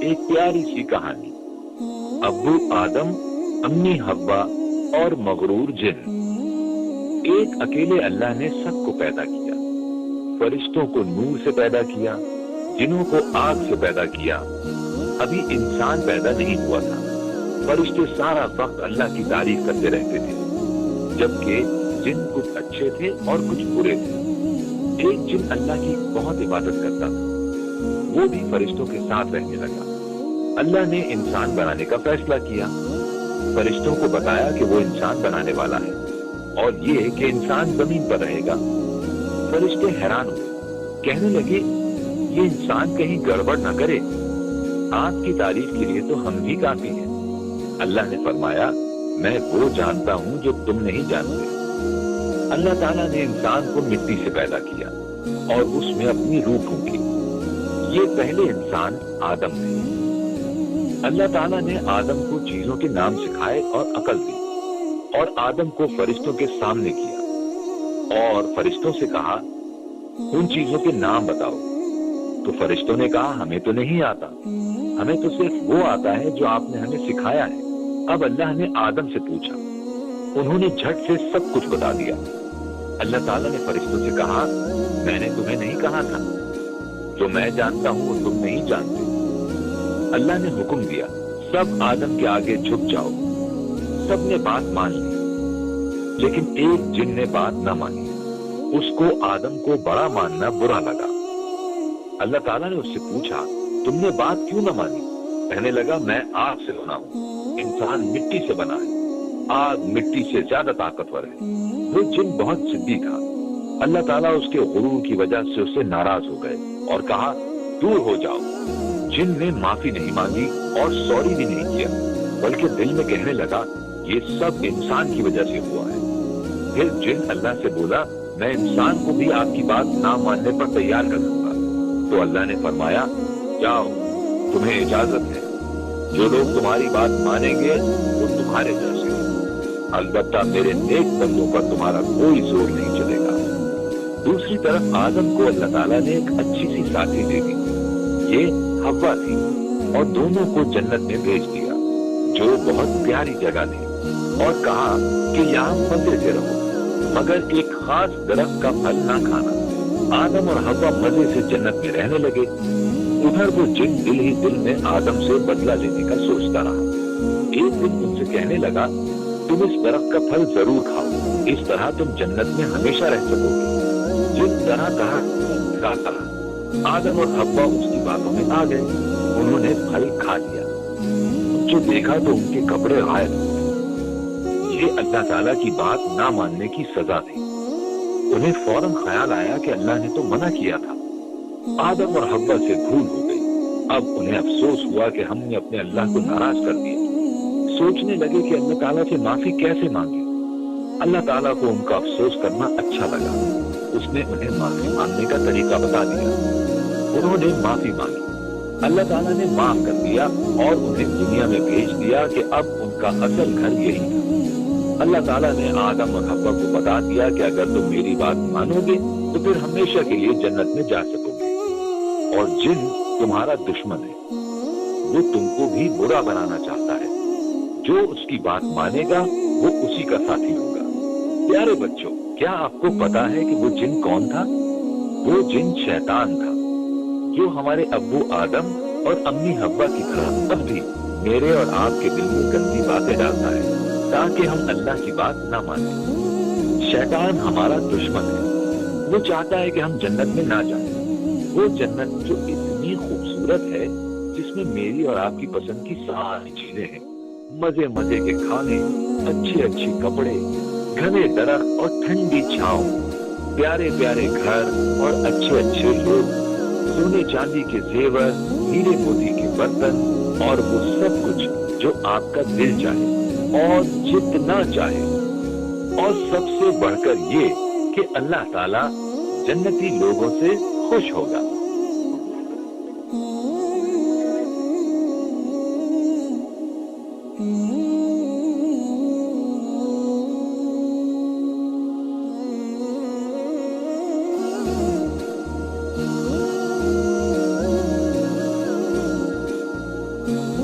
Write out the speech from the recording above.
ایک پیاری سی کہانی۔ ابو آدم، امی حوا اور مغرور جن۔ ایک اکیلے اللہ نے سب کو پیدا کیا۔ فرشتوں کو نور سے پیدا کیا، جنوں کو آگ سے پیدا کیا۔ ابھی انسان پیدا نہیں ہوا تھا۔ فرشتے سارا وقت اللہ کی تعریف کرتے رہتے تھے، جبکہ جن کچھ اچھے تھے اور کچھ برے تھے۔ ایک جن اللہ کی بہت عبادت کرتا تھا، وہ بھی فرشتوں کے ساتھ رہنے لگا۔ اللہ نے انسان بنانے کا فیصلہ کیا۔ فرشتوں کو بتایا کہ وہ انسان بنانے والا ہے اور یہ کہ انسان زمین پر رہے گا۔ فرشتے حیران ہوئے، کہنے لگے یہ انسان کہیں گڑبڑ نہ کرے، آپ کی تعریف کے لیے تو ہم بھی کافی ہیں۔ اللہ نے فرمایا میں وہ جانتا ہوں جو تم نہیں جانتے۔ اللہ تعالیٰ نے انسان کو مٹی سے پیدا کیا اور اس میں اپنی روح پھونکی۔ یہ پہلے انسان آدم تھے۔ اللہ تعالیٰ نے آدم کو چیزوں کے نام سکھائے اور عقل دی، اور آدم کو فرشتوں کے سامنے کیا اور فرشتوں سے کہا ان چیزوں کے نام بتاؤ۔ تو فرشتوں نے کہا ہمیں تو نہیں آتا، ہمیں تو صرف وہ آتا ہے جو آپ نے ہمیں سکھایا ہے۔ اب اللہ نے آدم سے پوچھا، انہوں نے جھٹ سے سب کچھ بتا دیا۔ اللہ تعالیٰ نے فرشتوں سے کہا میں نے تمہیں نہیں کہا تھا، جو میں جانتا ہوں وہ تم نہیں جانتے۔ اللہ نے حکم دیا سب آدم کے آگے جھک جاؤ۔ سب نے بات مان لی، لیکن ایک جن نے بات نہ مانی۔ اس کو آدم کو بڑا ماننا برا لگا۔ اللہ تعالیٰ نے اس سے پوچھا تم نے بات کیوں نہ مانی؟ کہنے لگا میں آگ سے بنا ہوں، انسان مٹی سے بنا ہے، آگ مٹی سے زیادہ طاقتور ہے۔ وہ جن بہت ضدی تھا۔ اللہ تعالیٰ اس کے غرور کی وجہ سے اسے ناراض ہو گئے اور کہا دور ہو جاؤ۔ جن نے معافی نہیں مانگی اور سوری بھی نہیں کیا، بلکہ دل میں کہنے لگا یہ سب انسان کی وجہ سے ہوا ہے۔ پھر جن اللہ سے بولا میں انسان کو بھی آپ کی بات نہ ماننے پر تیار کر دوں گا۔ تو اللہ نے فرمایا جاؤ، تمہیں اجازت ہے، جو لوگ تمہاری بات مانیں گے وہ تمہارے جیسے ہیں، البتہ میرے نیک بندوں پر تمہارا کوئی زور نہیں چلے گا۔ دوسری طرف آدم کو اللہ تعالیٰ نے ایک اچھی سی ساتھی دے دی، یہ حوا تھی، اور دونوں کو جنت میں بھیج دیا جو بہت پیاری جگہ تھی، اور کہا کہ یہاں مزے سے رہو مگر ایک خاص درخت کا پھل نہ کھانا۔ آدم اور حوا مزے سے جنت میں رہنے لگے۔ ادھر وہ جن دل ہی دل میں آدم سے بدلہ لینے کا سوچتا رہا۔ ایک دن ان سے کہنے لگا تم اس درخت کا پھل ضرور کھاؤ، اس طرح تم جنت میں ہمیشہ رہ سکو گے۔ جس طرح کہا آدم اور حوا اس کی باتوں میں آ گئے، انہوں نے پھل کھا لیا۔ جو دیکھا تو ان کے کپڑے غائب ہو گئے۔ یہ اللہ تعالیٰ کی بات نہ ماننے کی سزا تھی۔ انہیں فوراً خیال آیا کہ اللہ نے تو منع کیا تھا۔ آدم اور حوا سے بھول ہو گئی۔ اب انہیں افسوس ہوا کہ ہم نے اپنے اللہ کو ناراض کر دیا۔ سوچنے لگے کہ اللہ تعالیٰ سے معافی کیسے مانگے۔ اللہ تعالیٰ کو ان کا افسوس کرنا اچھا لگا۔ اس نے انہیں معافی مانگنے کا طریقہ بتا دیا۔ انہوں نے معافی مانگی، اللہ تعالیٰ نے معاف کر دیا اور انہیں دنیا میں بھیج دیا کہ اب ان کا اصل گھر یہی تھا۔ اللہ تعالیٰ نے آدم اور حوا کو بتا دیا کہ اگر تم میری بات مانو گے تو پھر ہمیشہ کے لیے جنت میں جا سکو گے، اور جن تمہارا دشمن ہے، وہ تم کو بھی برا بنانا چاہتا ہے۔ جو اس کی بات مانے گا وہ اسی کا ساتھی ہوگا۔ پیارے بچوں، کیا آپ کو پتا ہے کہ وہ جن کون تھا؟ وہ جن شیطان تھا، جو ہمارے ابو آدم اور امی حوا کی طرح اب بھی میرے اور آپ کے دل میں گندی باتیں ڈالتا ہے تاکہ ہم اللہ کی بات نہ مانیں۔ شیطان ہمارا دشمن ہے۔ وہ چاہتا ہے کہ ہم جنت میں نہ جائیں، وہ جنت جو اتنی خوبصورت ہے، جس میں میری اور آپ کی پسند کی ساری چیزیں ہیں، مزے مزے کے کھانے، اچھے کپڑے، گھنے درخت اور ٹھنڈی چھاؤں، پیارے پیارے گھر اور اچھے لوگ، سونے چاندی کے زیور، ہیرے موتی کے برتن، اور وہ سب کچھ جو آپ کا دل چاہے اور جتنا چاہے، اور سب سے بڑھ کر یہ کہ اللہ تعالیٰ جنتی لوگوں سے خوش ہوگا۔ ہوں